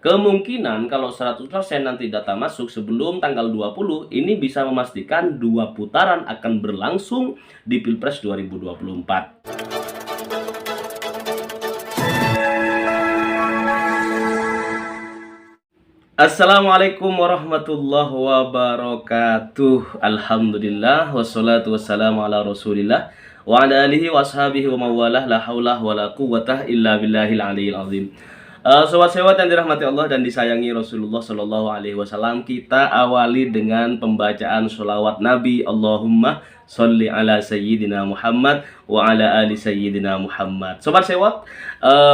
Kemungkinan kalau 100% nanti data masuk sebelum tanggal 20, ini bisa memastikan 2 putaran akan berlangsung di Pilpres 2024. Assalamualaikum warahmatullahi wabarakatuh. Alhamdulillah wassalatu wassalamu ala Rasulillah wa ala alihi wa ashabihi wa mawalah, la haulah wa la quwwata illa billahil aliyil azim. Sobat sewat yang dirahmati Allah dan disayangi Rasulullah Shallallahu Alaihi Wasallam, kita awali dengan pembacaan sholawat Nabi. Allahumma sholli ala Sayyidina Muhammad wa ala ali Sayyidina Muhammad. Sobat sewat,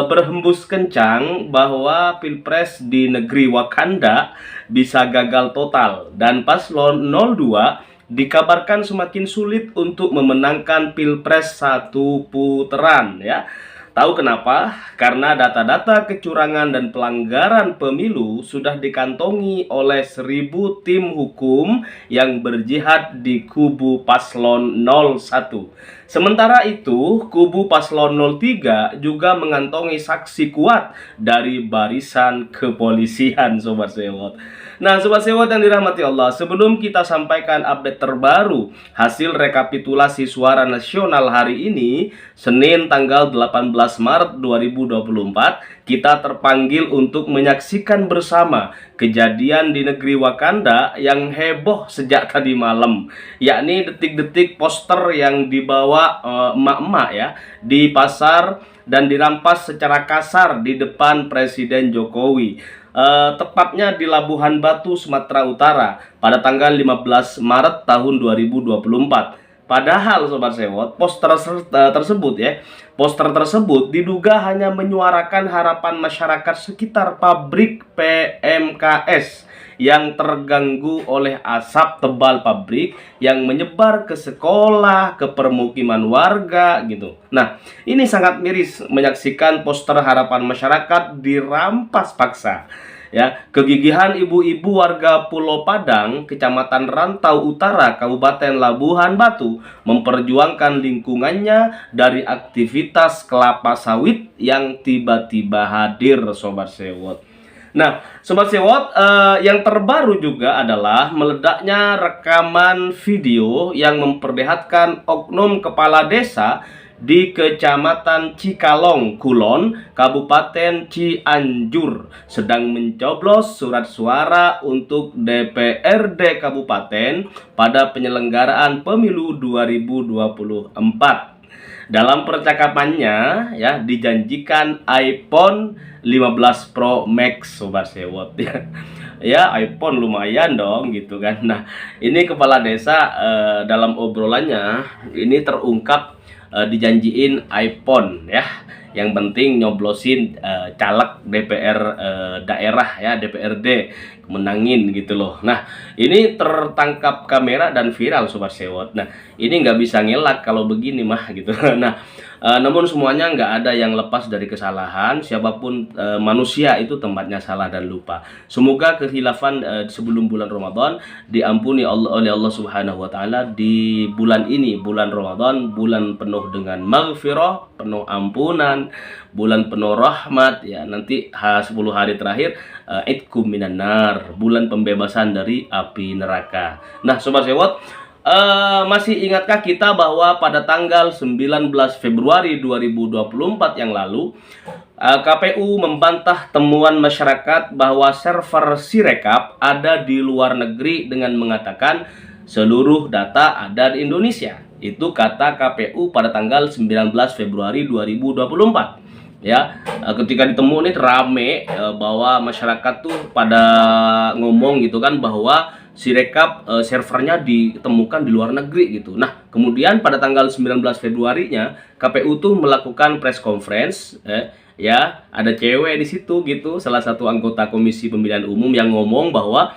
berhembus kencang bahwa pilpres di negeri Wakanda bisa gagal total dan paslon 02 dikabarkan semakin sulit untuk memenangkan pilpres satu putaran, ya. Tahu kenapa? Karena data-data kecurangan dan pelanggaran pemilu sudah dikantongi oleh 1.000 tim hukum yang berjihad di kubu paslon 01. Sementara itu, kubu paslon 03 juga mengantongi saksi kuat dari barisan kepolisian, Sobat Sewot. Nah, Sobat Sewot yang dirahmati Allah, sebelum kita sampaikan update terbaru hasil rekapitulasi suara nasional hari ini, Senin tanggal 18 Maret 2024, kita terpanggil untuk menyaksikan bersama kejadian di negeri Wakanda yang heboh sejak tadi malam, yakni detik-detik poster yang dibawa emak-emak ya di pasar dan dirampas secara kasar di depan Presiden Jokowi. Tepatnya di Labuhan Batu, Sumatera Utara pada tanggal 15 Maret tahun 2024. Padahal Sobat Sewot, poster tersebut diduga hanya menyuarakan harapan masyarakat sekitar pabrik PMKS yang terganggu oleh asap tebal pabrik yang menyebar ke sekolah, ke permukiman warga gitu. Nah, ini sangat miris menyaksikan poster harapan masyarakat dirampas paksa. Ya, kegigihan ibu-ibu warga Pulau Padang, Kecamatan Rantau Utara, Kabupaten Labuhan Batu memperjuangkan lingkungannya dari aktivitas kelapa sawit yang tiba-tiba hadir, Sobat Sewot. Nah, Sobat Sewot, yang terbaru juga adalah meledaknya rekaman video yang memperlihatkan oknum kepala desa di Kecamatan Cikalong, Kulon, Kabupaten Cianjur sedang mencoblos surat suara untuk DPRD Kabupaten pada penyelenggaraan pemilu 2024. Dalam percakapannya ya dijanjikan iPhone 15 Pro Max, Sobat Sewot ya. Ya, iPhone lumayan dong gitu kan. Nah, ini kepala desa dalam obrolannya ini terungkap dijanjiin iPhone ya. Yang penting nyoblosin caleg DPR daerah ya, DPRD menangin gitu loh. Nah, ini tertangkap kamera dan viral, Sobat Sewot. Nah, ini nggak bisa ngelak kalau begini mah gitu. Nah, namun semuanya nggak ada yang lepas dari kesalahan. Siapapun manusia itu tempatnya salah dan lupa. Semoga kehilafan sebelum bulan Ramadan diampuni oleh Allah Subhanahu wa taala di bulan ini, bulan Ramadan, bulan penuh dengan maghfirah, penuh ampunan, bulan penuh rahmat ya. Nanti 10 hari terakhir idkum minan nar, bulan pembebasan dari api neraka. Nah, Sobat Sewot, masih ingatkah kita bahwa pada tanggal 19 Februari 2024 yang lalu KPU membantah temuan masyarakat bahwa server Sirekap ada di luar negeri dengan mengatakan seluruh data ada di Indonesia. Itu kata KPU pada tanggal 19 Februari 2024. Ya, ketika ditemu nih rame bahwa masyarakat tuh pada ngomong gitu kan bahwa Sirekap servernya ditemukan di luar negeri gitu. Nah, kemudian pada tanggal 19 Februarinya KPU tuh melakukan press conference ya, ada cewek di situ gitu, salah satu anggota Komisi Pemilihan Umum yang ngomong bahwa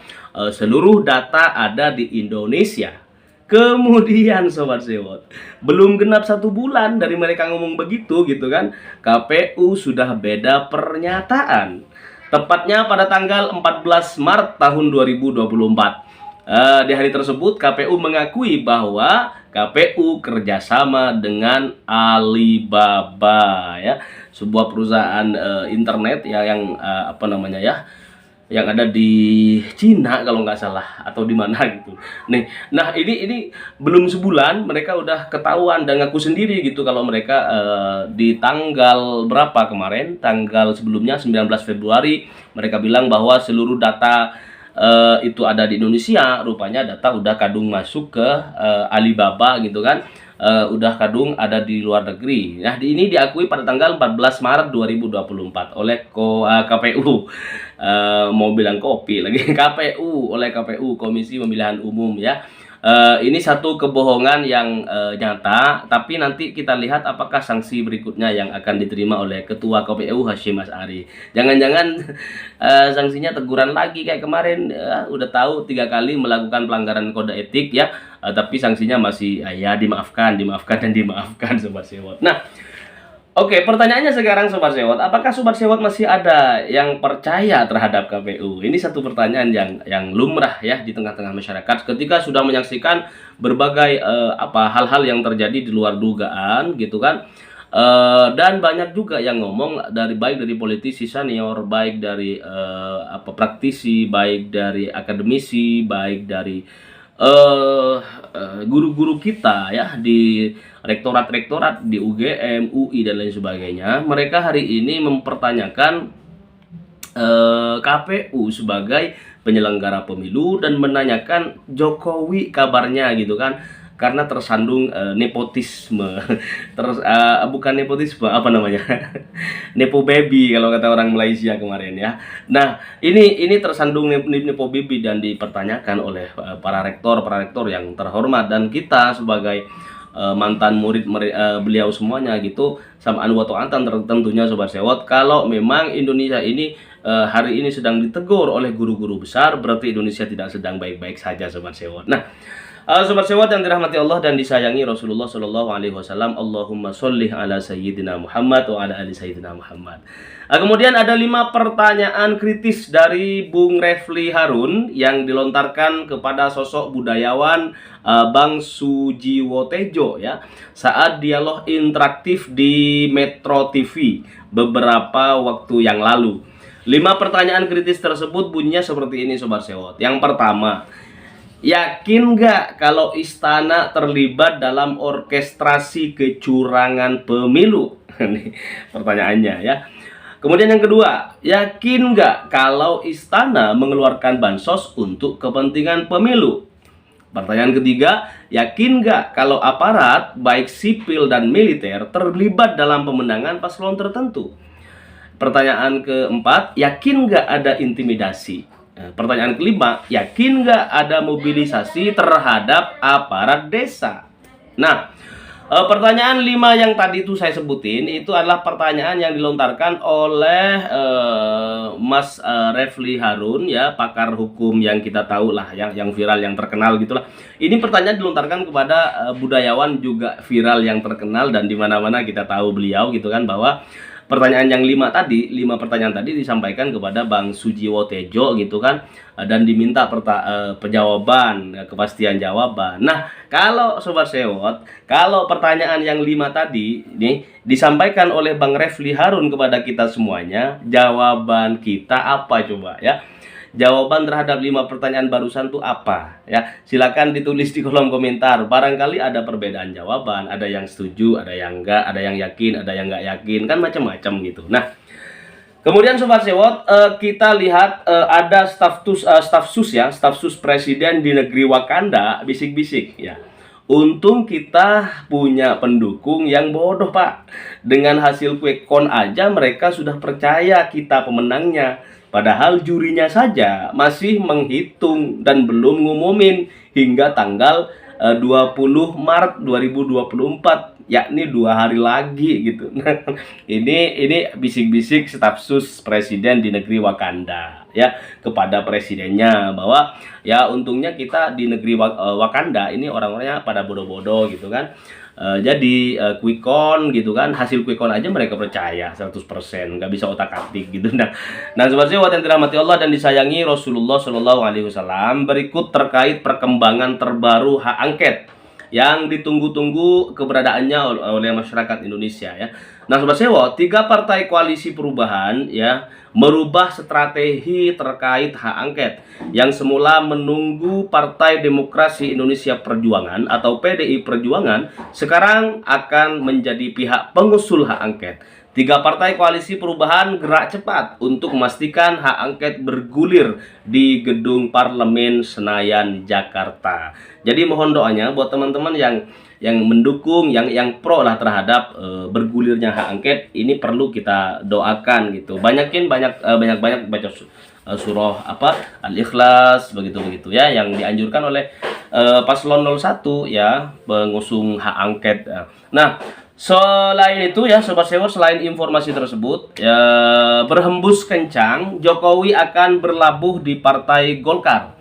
seluruh data ada di Indonesia. Kemudian Sobat Sewot, belum genap 1 bulan dari mereka ngomong begitu gitu kan, KPU sudah beda pernyataan. Tepatnya pada tanggal 14 Maret tahun 2024. Di hari tersebut KPU mengakui bahwa KPU kerjasama dengan Alibaba, ya, sebuah perusahaan internet ya yang apa namanya ya, yang ada di Cina kalau nggak salah atau di mana gitu. Nah ini belum sebulan mereka udah ketahuan dan ngaku sendiri gitu kalau mereka di tanggal berapa kemarin, tanggal sebelumnya 19 Februari mereka bilang bahwa seluruh data itu ada di Indonesia. Rupanya data udah kadung masuk ke Alibaba gitu kan. Udah kadung ada di luar negeri. Nah, ini diakui pada tanggal 14 Maret 2024 oleh KPU. Mau bilang kopi lagi. KPU, oleh KPU, Komisi Pemilihan Umum, ya. Ini satu kebohongan yang nyata, tapi nanti kita lihat apakah sanksi berikutnya yang akan diterima oleh Ketua KPU Hasyim Asy'ari. Jangan-jangan sanksinya teguran lagi kayak kemarin, udah tahu 3 kali melakukan pelanggaran kode etik ya, tapi sanksinya masih ya dimaafkan dan dimaafkan Sobat Sewot. Nah, oke, pertanyaannya sekarang Sobat Sewot, apakah Sobat Sewot masih ada yang percaya terhadap KPU? Ini satu pertanyaan yang lumrah ya di tengah-tengah masyarakat ketika sudah menyaksikan berbagai hal-hal yang terjadi di luar dugaan gitu kan. Dan banyak juga yang ngomong baik dari politisi senior, baik dari praktisi, baik dari akademisi, baik dari guru-guru kita ya di rektorat-rektorat di UGM, UI dan lain sebagainya. Mereka hari ini mempertanyakan KPU sebagai penyelenggara pemilu dan menanyakan Jokowi kabarnya gitu kan, karena tersandung nepotisme. Bukan nepotisme, apa namanya? Nepo baby kalau kata orang Malaysia kemarin ya. Nah, ini tersandung nepo baby dan dipertanyakan oleh para rektor yang terhormat, dan kita sebagai mantan murid beliau semuanya gitu, samaan wa ta'atan tentunya Sobat Sewot, kalau memang Indonesia ini hari ini sedang ditegur oleh guru-guru besar, berarti Indonesia tidak sedang baik-baik saja Sobat Sewot. Nah, Sobat Sewot yang dirahmati Allah dan disayangi Rasulullah Shallallahu Alaihi Wasallam, Allahumma sholli ala Sayyidina Muhammad wa ala ali Sayyidina Muhammad. Kemudian ada 5 pertanyaan kritis dari Bung Refli Harun yang dilontarkan kepada sosok budayawan Bang Sujiwo Tejo ya, saat dialog interaktif di Metro TV beberapa waktu yang lalu. 5 pertanyaan kritis tersebut bunyinya seperti ini Sobat Sewot. Yang pertama, yakin nggak kalau istana terlibat dalam orkestrasi kecurangan pemilu? Nih pertanyaannya ya. Kemudian yang kedua, yakin nggak kalau istana mengeluarkan bansos untuk kepentingan pemilu? Pertanyaan ketiga, yakin nggak kalau aparat baik sipil dan militer terlibat dalam pemenangan paslon tertentu? Pertanyaan keempat, yakin nggak ada intimidasi? Pertanyaan kelima, yakin nggak ada mobilisasi terhadap aparat desa? Nah, pertanyaan 5 yang tadi itu saya sebutin, itu adalah pertanyaan yang dilontarkan oleh Mas Refli Harun ya, pakar hukum yang kita tahu lah, yang viral, yang terkenal gitulah. Ini pertanyaan dilontarkan kepada budayawan juga viral yang terkenal, dan di mana-mana kita tahu beliau gitu kan, bahwa pertanyaan yang 5 pertanyaan tadi disampaikan kepada Bang Sujiwo Tejo gitu kan, dan diminta penjawaban, kepastian jawaban. Nah, kalau Sobat Sewot, kalau pertanyaan yang 5 tadi ini disampaikan oleh Bang Refli Harun kepada kita semuanya, jawaban kita apa coba ya? Jawaban terhadap 5 pertanyaan barusan itu apa ya? Silakan ditulis di kolom komentar. Barangkali ada perbedaan jawaban, ada yang setuju, ada yang enggak, ada yang yakin, ada yang enggak yakin, kan macam-macam gitu. Nah, kemudian Sobat Sewot, kita lihat ada staf sus presiden di negeri Wakanda bisik-bisik ya. Untung kita punya pendukung yang bodoh Pak. Dengan hasil quick count aja mereka sudah percaya kita pemenangnya. Padahal jurinya saja masih menghitung dan belum ngumumin hingga tanggal 20 Maret 2024, yakni 2 hari lagi gitu. Ini bisik-bisik staf sus presiden di negeri Wakanda ya kepada presidennya, bahwa ya untungnya kita di negeri Wakanda ini orang-orangnya pada bodoh-bodoh gitu kan. jadi quick count gitu kan, hasil quick count aja mereka percaya 100%, nggak bisa otak-atik gitu. Nah Sobat Sewot yang dirahmati Allah dan disayangi Rasulullah Shallallahu Alaihi Wasallam, berikut terkait perkembangan terbaru hak angket yang ditunggu-tunggu keberadaannya oleh masyarakat Indonesia ya. Nah Sobat Sewot, 3 partai koalisi perubahan ya merubah strategi terkait hak angket. Yang semula menunggu Partai Demokrasi Indonesia Perjuangan atau PDI Perjuangan, sekarang akan menjadi pihak pengusul hak angket. 3 partai koalisi perubahan gerak cepat untuk memastikan hak angket bergulir di gedung Parlemen Senayan, Jakarta. Jadi mohon doanya buat teman-teman yang mendukung, yang pro lah terhadap bergulirnya hak angket, ini perlu kita doakan gitu. Banyak baca surah Al-Ikhlas begitu ya, yang dianjurkan oleh paslon 01 ya, pengusung hak angket. Nah, selain itu ya Sobat Sewot, selain informasi tersebut ya, berhembus kencang Jokowi akan berlabuh di Partai Golkar.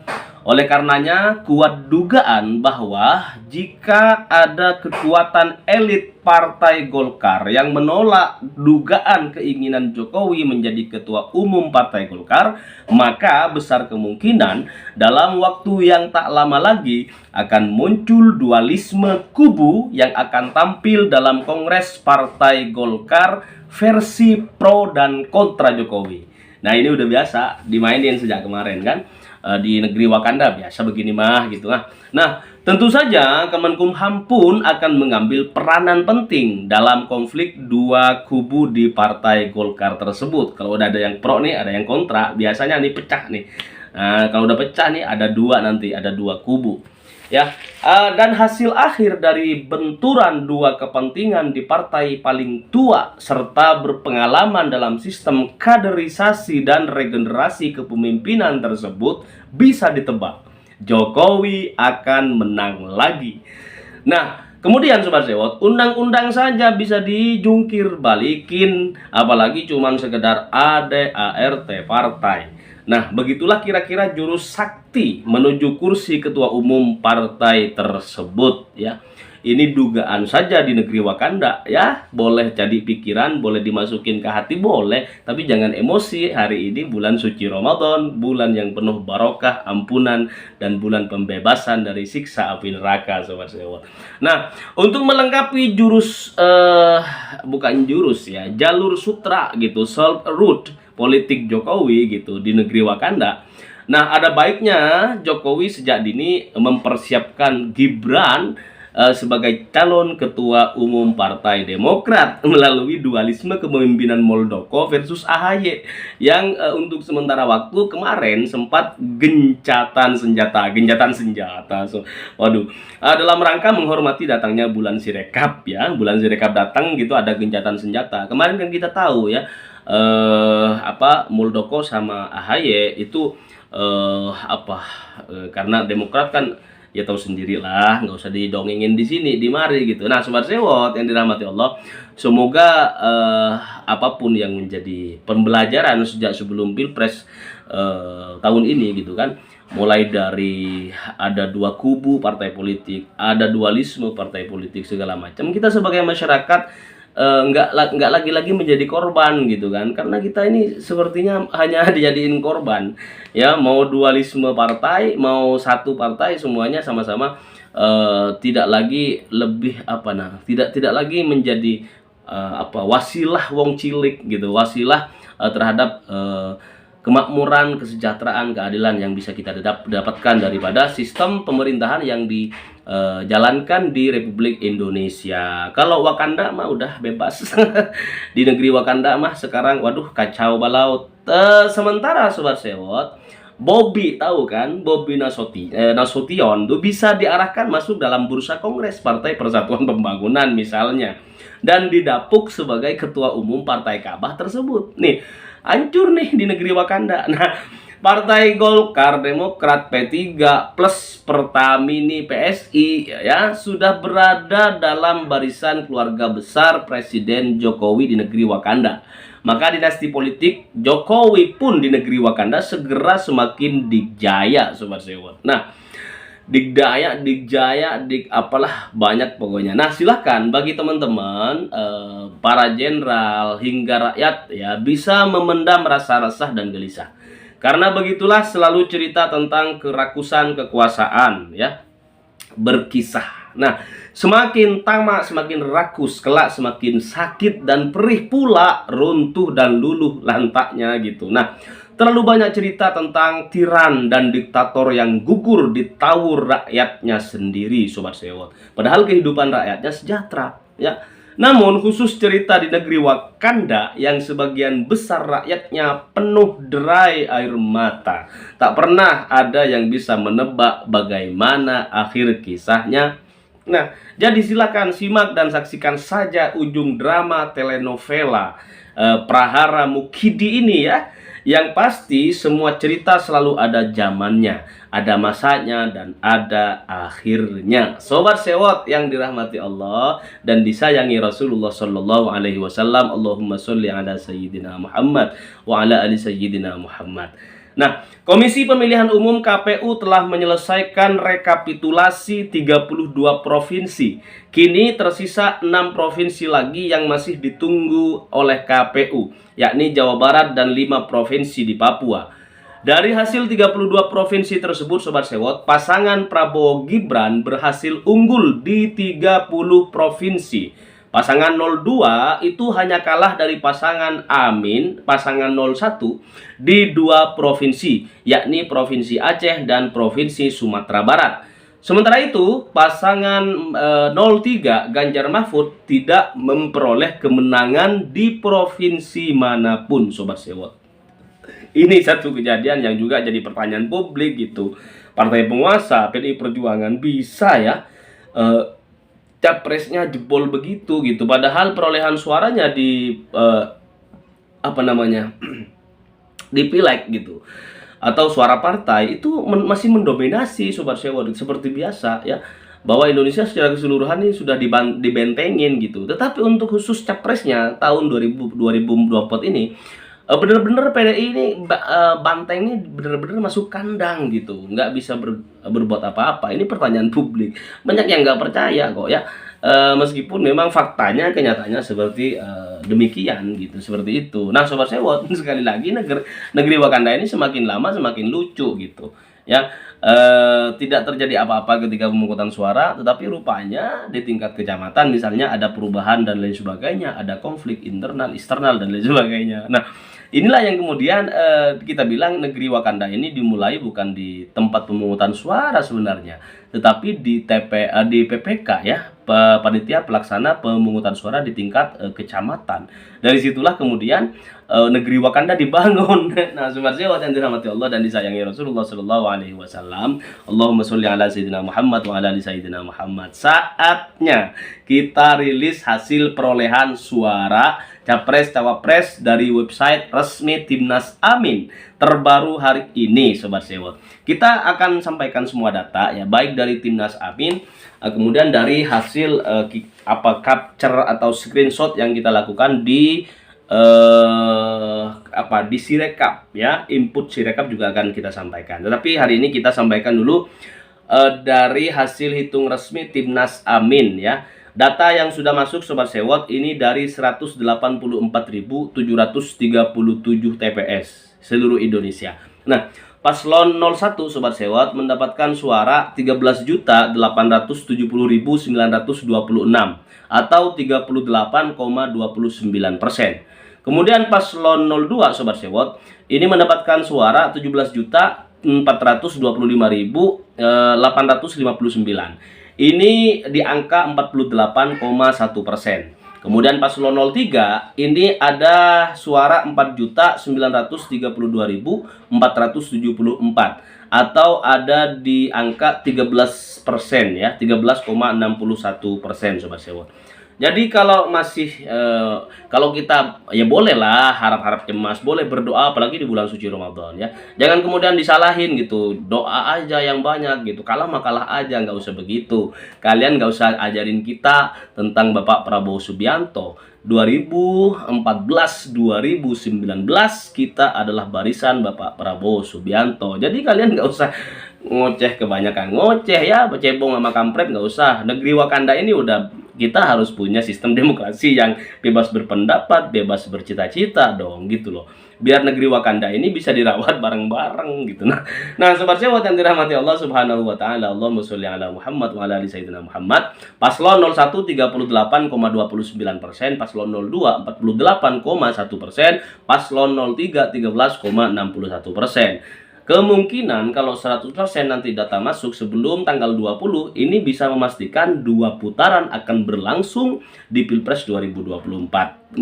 Oleh karenanya, kuat dugaan bahwa jika ada kekuatan elit Partai Golkar yang menolak dugaan keinginan Jokowi menjadi ketua umum Partai Golkar, maka besar kemungkinan dalam waktu yang tak lama lagi akan muncul dualisme kubu yang akan tampil dalam Kongres Partai Golkar versi pro dan kontra Jokowi. Nah ini udah biasa dimainin sejak kemarin kan, di negeri Wakanda biasa begini mah gitu. Nah tentu saja Kemenkumham pun akan mengambil peranan penting dalam konflik 2 kubu di Partai Golkar tersebut. Kalau udah ada yang pro nih, ada yang kontra, biasanya nih pecah nih. Nah kalau udah pecah nih ada 2, nanti ada 2 kubu ya. Dan hasil akhir dari benturan 2 kepentingan di partai paling tua serta berpengalaman dalam sistem kaderisasi dan regenerasi kepemimpinan tersebut bisa ditebak. Jokowi akan menang lagi. Nah kemudian Sobat Sewot, undang-undang saja bisa dijungkir balikin, apalagi cuman sekedar ADART partai. Nah, begitulah kira-kira jurus sakti menuju kursi ketua umum partai tersebut ya. Ini dugaan saja di negeri Wakanda ya. Boleh jadi pikiran, boleh dimasukin ke hati, boleh, tapi jangan emosi. Hari ini bulan suci Ramadan, bulan yang penuh barokah, ampunan, dan bulan pembebasan dari siksa api neraka Sobat Sewot. Nah, untuk melengkapi jurus bukan jurus ya, jalur sutra gitu, Silk Route politik Jokowi gitu di negeri Wakanda. Nah, ada baiknya Jokowi sejak dini mempersiapkan Gibran sebagai calon ketua umum Partai Demokrat melalui dualisme kepemimpinan Muldoko versus AHY yang untuk sementara waktu kemarin sempat gencatan senjata. Dalam rangka menghormati datangnya bulan Sirekap ya, bulan Sirekap datang gitu, ada gencatan senjata. Kemarin kan kita tahu ya, Muldoko sama AHY itu karena Demokrat kan ya tahu sendirilah, nggak usah didongengin di sini di mari gitu. Nah Sobat Sewot yang dirahmati Allah, semoga apapun yang menjadi pembelajaran sejak sebelum Pilpres tahun ini gitu kan, mulai dari ada 2 kubu partai politik, ada dualisme partai politik segala macam, kita sebagai masyarakat nggak lagi menjadi korban gitu kan, karena kita ini sepertinya hanya dijadiin korban ya. Mau dualisme partai, mau satu partai, semuanya sama-sama tidak lagi tidak lagi menjadi wasilah wong cilik gitu, wasilah terhadap kemakmuran, kesejahteraan, keadilan yang bisa kita dapatkan daripada sistem pemerintahan yang dijalankan di Republik Indonesia. Kalau Wakanda mah udah bebas. Di negeri Wakanda mah sekarang waduh kacau balau. Sementara Sobat Sewot, Bobi tahu kan, Bobi Nasution tuh bisa diarahkan masuk dalam bursa Kongres Partai Persatuan Pembangunan misalnya, dan didapuk sebagai ketua umum Partai Kabah tersebut. Nih, hancur nih di negeri Wakanda. Nah, Partai Golkar, Demokrat, P3 plus Pertamini, PSI ya sudah berada dalam barisan keluarga besar Presiden Jokowi di negeri Wakanda. Maka dinasti politik Jokowi pun di negeri Wakanda segera semakin dijaya Sobat Sewot. Nah, Digdaya, Digjaya, apalah banyak pokoknya. Nah, silahkan bagi teman-teman para jenderal hingga rakyat ya bisa memendam rasa resah dan gelisah. Karena begitulah selalu cerita tentang kerakusan kekuasaan ya berkisah. Nah, semakin tamak, semakin rakus, kelak semakin sakit dan perih pula runtuh dan luluh lantaknya gitu. Nah, terlalu banyak cerita tentang tiran dan diktator yang gugur ditawur rakyatnya sendiri, Sobat Sewot. Padahal kehidupan rakyatnya sejahtera, ya. Namun khusus cerita di negeri Wakanda yang sebagian besar rakyatnya penuh derai air mata. Tak pernah ada yang bisa menebak bagaimana akhir kisahnya. Nah, jadi silakan simak dan saksikan saja ujung drama telenovela Prahara Mukidi ini ya. Yang pasti semua cerita selalu ada zamannya, ada masanya, dan ada akhirnya. Sobat Sewot yang dirahmati Allah dan disayangi Rasulullah Shallallahu Alaihi Wasallam. Allahumma sholli ala Sayyidina Muhammad wa ala ali Sayyidina Muhammad. Nah, Komisi Pemilihan Umum KPU telah menyelesaikan rekapitulasi 32 provinsi. Kini tersisa 6 provinsi lagi yang masih ditunggu oleh KPU, yakni Jawa Barat dan 5 provinsi di Papua. Dari hasil 32 provinsi tersebut, Sobat Sewot, pasangan Prabowo Gibran berhasil unggul di 30 provinsi. Pasangan 02 itu hanya kalah dari pasangan Amin, pasangan 01 di 2 provinsi, yakni Provinsi Aceh dan Provinsi Sumatera Barat. Sementara itu, pasangan 03 Ganjar Mahfud tidak memperoleh kemenangan di provinsi manapun, Sobat Sewot. Ini satu kejadian yang juga jadi pertanyaan publik gitu. Partai penguasa PDI Perjuangan bisa ya capresnya jebol begitu gitu, padahal perolehan suaranya di di pileg gitu atau suara partai itu masih mendominasi, Sobat Sewot, seperti biasa ya, bahwa Indonesia secara keseluruhan ini sudah dibentengin gitu. Tetapi untuk khusus capresnya tahun 2024 ini bener-bener PDI ini bantengnya bener-bener masuk kandang gitu, nggak bisa berbuat apa-apa. Ini pertanyaan publik, banyak yang nggak percaya kok ya. Meskipun memang faktanya kenyataannya seperti demikian gitu, seperti itu. Nah, Sobat Sewot, sekali lagi negeri Wakanda ini semakin lama semakin lucu gitu ya. Tidak terjadi apa-apa ketika pemungutan suara, tetapi rupanya di tingkat kecamatan misalnya ada perubahan dan lain sebagainya, ada konflik internal, eksternal dan lain sebagainya. Nah, inilah yang kemudian kita bilang negeri Wakanda ini dimulai bukan di tempat pemungutan suara sebenarnya, tetapi di di PPK ya, panitia pelaksana pemungutan suara di tingkat kecamatan. Dari situlah kemudian negeri Wakanda dibangun. Nah, Sobat Sewot yang dirahmati Allah dan disayangi Rasulullah Shallallahu Alaihi Wasallam. Allahumma sholli ala Sayyidina Muhammad wa ala ali Sayyidina Muhammad. Saatnya kita rilis hasil perolehan suara Capres Cawapres dari website resmi Timnas Amin terbaru hari ini, Sobat Sewot. Kita akan sampaikan semua data ya, baik dari Timnas Amin, kemudian dari hasil capture atau screenshot yang kita lakukan di di Sirekap ya, input Sirekap juga akan kita sampaikan. Tetapi hari ini kita sampaikan dulu dari hasil hitung resmi Timnas Amin ya. Data yang sudah masuk, Sobat Sewot, ini dari 184.737 TPS seluruh Indonesia. Nah, paslon 01 Sobat Sewot mendapatkan suara 13.870.926 atau 38,29%. Kemudian paslon 02 Sobat Sewot ini mendapatkan suara 17.425.859. Ini di angka 48,1%. Kemudian paslon 03 ini ada suara 4.932.474 atau ada di angka 13% ya, 13,61% Sobat Sewot. Jadi kalau masih kalau kita ya bolehlah harap-harap cemas, boleh berdoa apalagi di bulan suci Ramadan ya. Jangan kemudian disalahin gitu. Doa aja yang banyak gitu. Kalah mah kalah aja, nggak usah begitu. Kalian nggak usah ajarin kita tentang Bapak Prabowo Subianto. 2014-2019 kita adalah barisan Bapak Prabowo Subianto. Jadi kalian nggak usah ngoceh kebanyakan ngoceh ya, cebong sama kampret nggak usah. Negeri Wakanda ini udah, kita harus punya sistem demokrasi yang bebas berpendapat, bebas bercita-cita dong gitu loh. Biar negeri Wakanda ini bisa dirawat bareng-bareng gitu. Nah, sobat sewot yang dirahmati Allah Subhanahu wa taala, Allahumma sholli ala Muhammad wa ala ali sayyidina Muhammad. Paslon 01 38,29%, paslon 02 48,1%, paslon 03 13,61%. Kemungkinan kalau 100% nanti data masuk sebelum tanggal 20, ini bisa memastikan 2 putaran akan berlangsung di Pilpres 2024.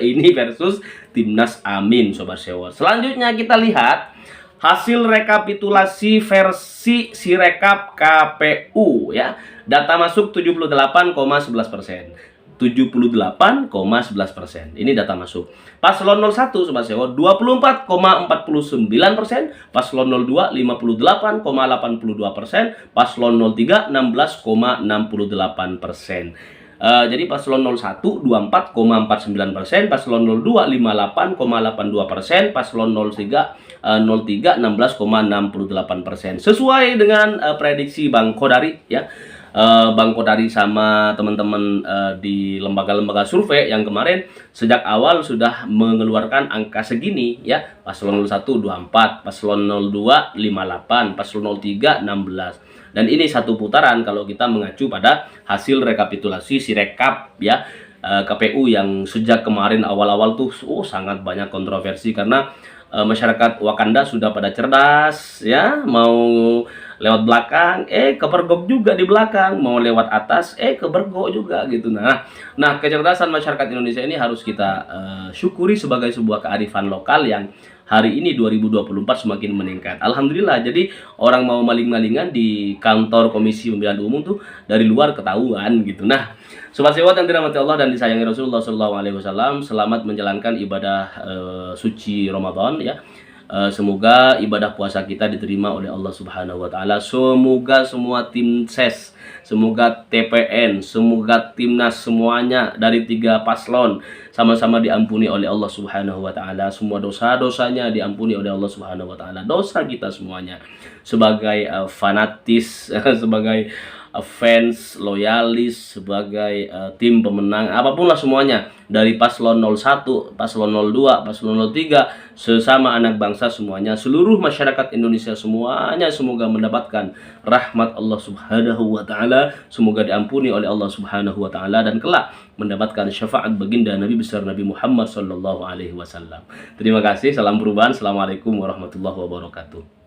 Ini versus Timnas Amin, Sobat Sewot. Selanjutnya kita lihat hasil rekapitulasi versi Sirekap KPU ya. Data masuk 78,11%. 78,11%. Ini data masuk. Paslon 01 Sobat Sewot 24,49%, paslon 02 58,82%, paslon 03 16,68%. Jadi paslon 01 24,49%, paslon 02 58,82%, paslon 03 16,68%. Sesuai dengan prediksi Bang Kodari ya. Bang Kodari sama teman-teman di lembaga-lembaga survei yang kemarin sejak awal sudah mengeluarkan angka segini ya. Paslon 01 24, paslon 02 58, paslon 03 16. Dan ini satu putaran kalau kita mengacu pada hasil rekapitulasi Sirekap ya, KPU yang sejak kemarin awal-awal tuh sangat banyak kontroversi karena masyarakat Wakanda sudah pada cerdas ya, mau lewat belakang kepergok juga di belakang, mau lewat atas kebergok juga gitu. Nah kecerdasan masyarakat Indonesia ini harus kita syukuri sebagai sebuah kearifan lokal yang hari ini 2024 semakin meningkat. Alhamdulillah. Jadi orang mau maling-malingan di kantor Komisi Pemilihan Umum tuh dari luar ketahuan gitu. Nah, Sobat Sewot yang dirahmati Allah dan disayangi Rasulullah SAW, selamat menjalankan ibadah suci Ramadan ya. Semoga ibadah puasa kita diterima oleh Allah Subhanahu wa taala. Semoga semua tim ses, semoga TPN, semoga timnas semuanya dari 3 paslon sama-sama diampuni oleh Allah Subhanahu wa taala. Semua dosa-dosanya diampuni oleh Allah Subhanahu wa taala. Dosa kita semuanya sebagai fanatis, sebagai fans, loyalis, sebagai tim pemenang, apapun lah semuanya, dari paslon 01, paslon 02, paslon 03, sesama anak bangsa semuanya, seluruh masyarakat Indonesia semuanya semoga mendapatkan rahmat Allah Subhanahu wa taala, semoga diampuni oleh Allah Subhanahu wa taala dan kelak mendapatkan syafaat baginda Nabi besar Nabi Muhammad sallallahu alaihi wasallam. Terima kasih, salam perubahan. Assalamualaikum warahmatullahi wabarakatuh.